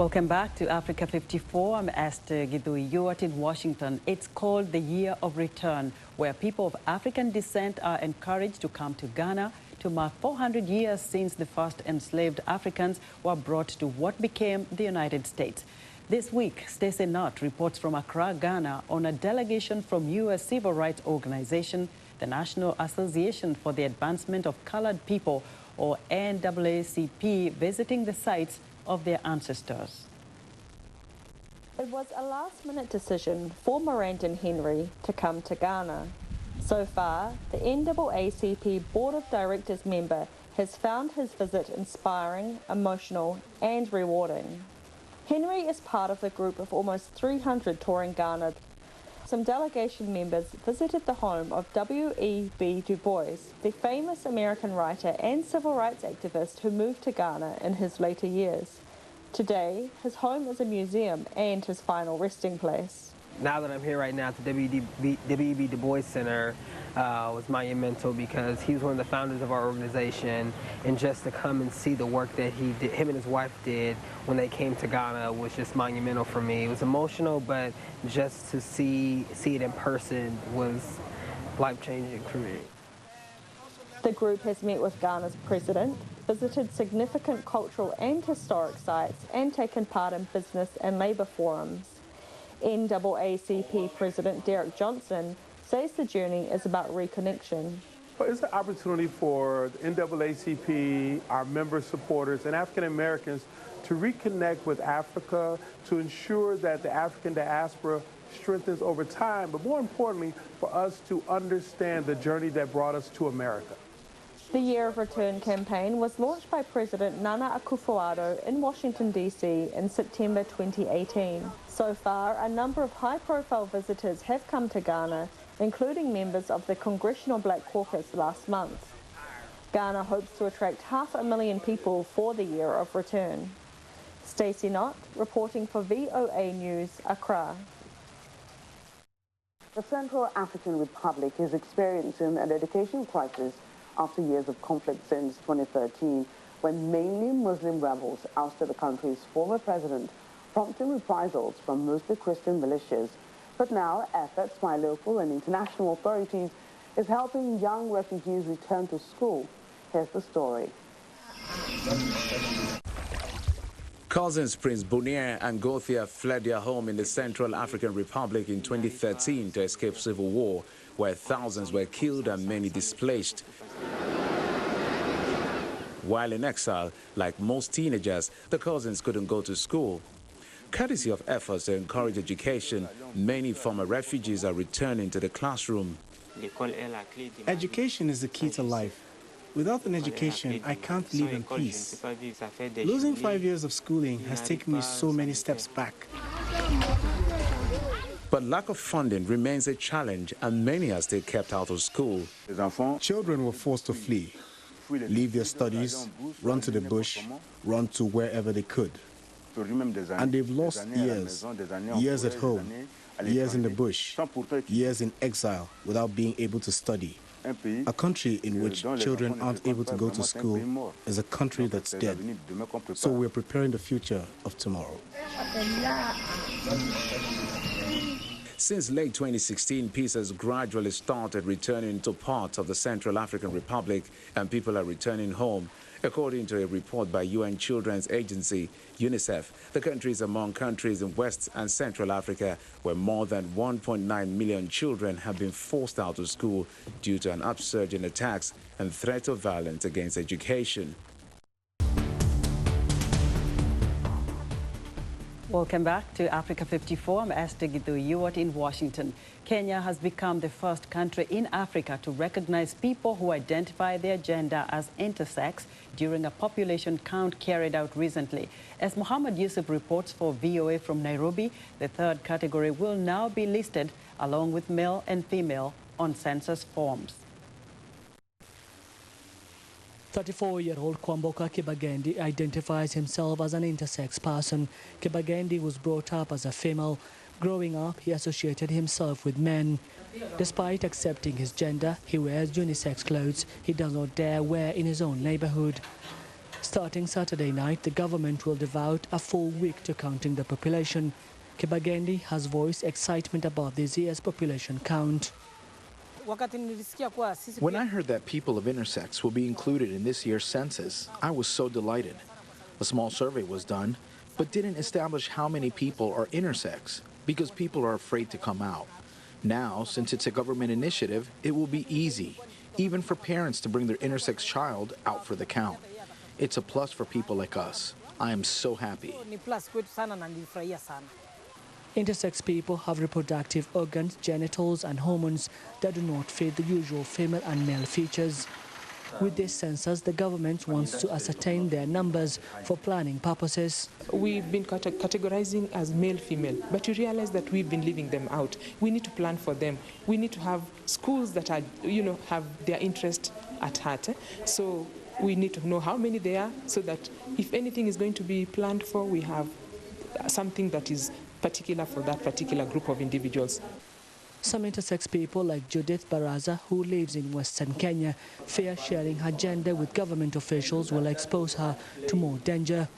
Welcome back to Africa 54. I'm Esther Gidui. You're in Washington. It's called the Year of Return, where people of African descent are encouraged to come to Ghana to mark 400 years since the first enslaved Africans were brought to what became the United States. This week, Stacey Nutt reports from Accra, Ghana, on a delegation from U.S. civil rights organization, the National Association for the Advancement of Colored People, or NAACP, visiting the sites of their ancestors. It was a last-minute decision for Miranda Henry to come to Ghana. So far, the NAACP Board of Directors member has found his visit inspiring, emotional and rewarding. Henry is part of a group of almost 300 touring Ghana. Some delegation members visited the home of W.E.B. Du Bois, the famous American writer and civil rights activist who moved to Ghana in his later years. Today, his home is a museum and his final resting place. Now that I'm here right now at the W.E.B. Du Bois Center was monumental because he was one of the founders of our organization, and just to come and see the work that he did, him and his wife did when they came to Ghana was just monumental for me. It was emotional, but just to see it in person was life-changing for me. The group has met with Ghana's president, visited significant cultural and historic sites, and taken part in business and labour forums. NAACP President Derek Johnson says the journey is about reconnection. Well, it's an opportunity for the NAACP, our member supporters, and African Americans to reconnect with Africa, to ensure that the African diaspora strengthens over time, but more importantly, for us to understand the journey that brought us to America. The Year of Return campaign was launched by President Nana Akufo-Addo in Washington, D.C. in September 2018. So far, a number of high-profile visitors have come to Ghana, including members of the Congressional Black Caucus last month. Ghana hopes to attract 500,000 people for the Year of Return. Stacey Nutt, reporting for VOA News, Accra. The Central African Republic is experiencing an education crisis after years of conflict since 2013, when mainly Muslim rebels ousted the country's former president, prompting reprisals from mostly Christian militias. But now, efforts by local and international authorities is helping young refugees return to school. Here's the story. Cousins Prince Bonier and Gothia fled their home in the Central African Republic in 2013 to escape civil war, where thousands were killed and many displaced. While in exile, like most teenagers, the cousins couldn't go to school. Courtesy of efforts to encourage education, many former refugees are returning to the classroom. Education is the key to life. Without an education, I can't live in peace. Losing 5 years of schooling has taken me so many steps back. But lack of funding remains a challenge, and many are still kept out of school. Children were forced to flee, leave their studies, run to the bush, run to wherever they could. And they've lost years, years at home, years in the bush, years in exile without being able to study. A country in which children aren't able to go to school is a country that's dead. So we're preparing the future of tomorrow. Since late 2016, peace has gradually started returning to parts of the Central African Republic, and people are returning home. According to a report by UN Children's Agency, UNICEF, the country is among countries in West and Central Africa where more than 1.9 million children have been forced out of school due to an upsurge in attacks and threat of violence against education. Welcome back to Africa 54. I'm Esther Gidui. You are in Washington. Kenya has become the first country in Africa to recognize people who identify their gender as intersex during a population count carried out recently. As Mohammed Yusuf reports for VOA from Nairobi, the third category will now be listed along with male and female on census forms. 34-year-old Kwamboka Kibagendi identifies himself as an intersex person. Kibagendi was brought up as a female. Growing up, he associated himself with men. Despite accepting his gender, he wears unisex clothes he does not dare wear in his own neighborhood. Starting Saturday night, the government will devote a full week to counting the population. Kibagendi has voiced excitement about this year's population count. When I heard that people of intersex will be included in this year's census, I was so delighted. A small survey was done, but didn't establish how many people are intersex because people are afraid to come out. Now, since it's a government initiative, it will be easy, even for parents to bring their intersex child out for the count. It's a plus for people like us. I am so happy. Intersex people have reproductive organs, genitals and hormones that do not fit the usual female and male features. With this census, the government wants to ascertain their numbers for planning purposes. We've been categorizing as male-female, but you realize that we've been leaving them out. We need to plan for them. We need to have schools that are, have their interest at heart. So we need to know how many there are so that if anything is going to be planned for, we have something that is particular for that particular group of individuals. Some intersex people like Judith Baraza, who lives in Western Kenya, fear sharing her gender with government officials will expose her to more danger.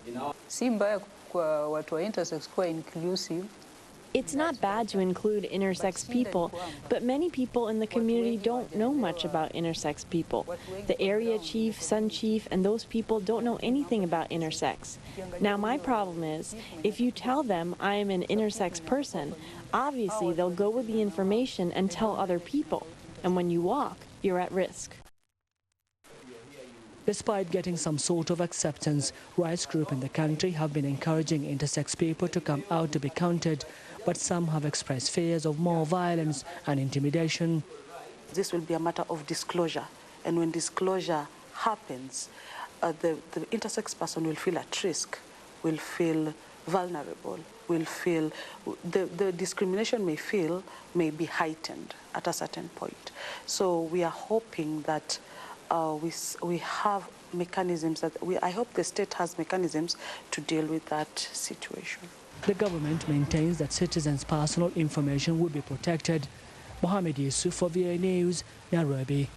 It's not bad to include intersex people, but many people in the community don't know much about intersex people. The area chief, sun chief, and those people don't know anything about intersex. Now my problem is, if you tell them I am an intersex person, obviously they'll go with the information and tell other people. And when you walk, you're at risk. Despite getting some sort of acceptance, rights groups in the country have been encouraging intersex people to come out to be counted, but some have expressed fears of more violence and intimidation. This will be a matter of disclosure, and when disclosure happens, the intersex person will feel at risk, will feel vulnerable, will feel the discrimination may be heightened at a certain point. So we are hoping that we have mechanisms I hope the state has mechanisms to deal with that situation. The government maintains that citizens' personal information will be protected. Mohamed Yusuf for VA News, Nairobi.